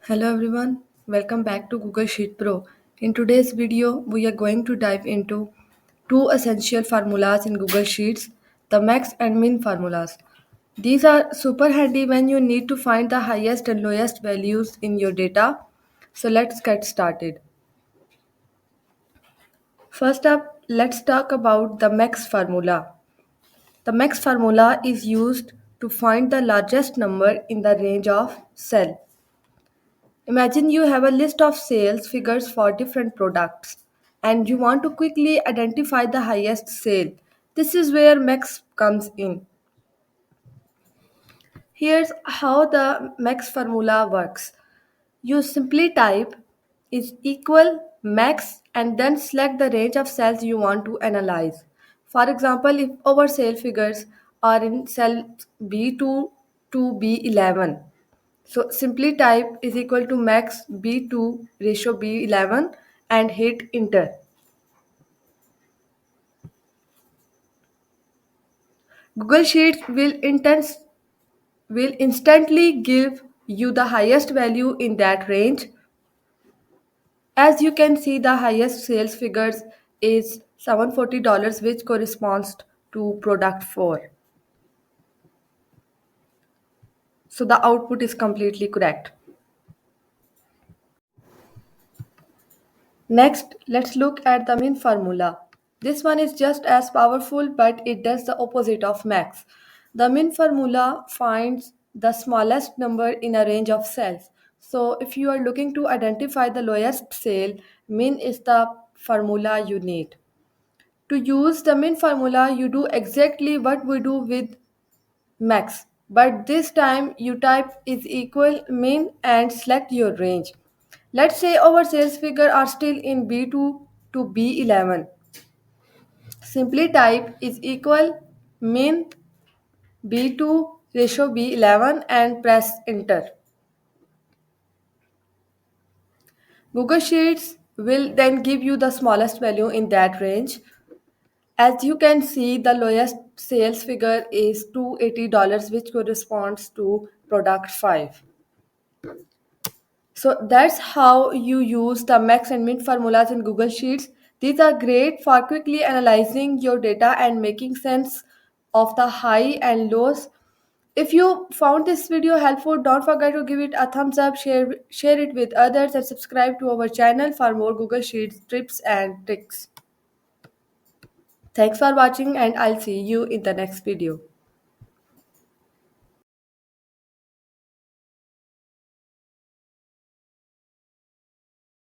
Hello everyone, welcome back to Google Sheet Pro. In today's video, we are going to dive into two essential formulas in Google Sheets, the max and min formulas. These are super handy when you need to find the highest and lowest values in your data. So let's get started. First up, let's talk about the max formula. The max formula is used to find the largest number in the range of cell. Imagine you have a list of sales figures for different products and you want to quickly identify the highest sale. This is where max comes in. Here's how the max formula works. You simply type is equal max and then select the range of cells you want to analyze. For example, if our sale figures are in cell B2 to B11, so simply type is equal to max B2 ratio B11 and hit enter. Google Sheets will instantly give you the highest value in that range. As you can see, the highest sales figures is $740, which corresponds to product 4. So the output is completely correct. Next, let's look at the min formula. This one is just as powerful, but it does the opposite of max. The min formula finds the smallest number in a range of cells. So if you are looking to identify the lowest sale, min is the formula you need. To use the min formula, you do exactly what we do with max, but this time you type is equal min and select your range. Let's say our sales figure are still in B2 to B11. Simply type is equal min B2 ratio B11 and press enter. Google Sheets will then give you the smallest value in that range. As you can see, the lowest sales figure is $280, which corresponds to product 5. So that's how you use the max and min formulas in Google Sheets. These are great for quickly analyzing your data and making sense of the high and lows. If you found this video helpful, don't forget to give it a thumbs up, share it with others, and subscribe to our channel for more Google Sheets tips and tricks. Thanks for watching, and I'll see you in the next video.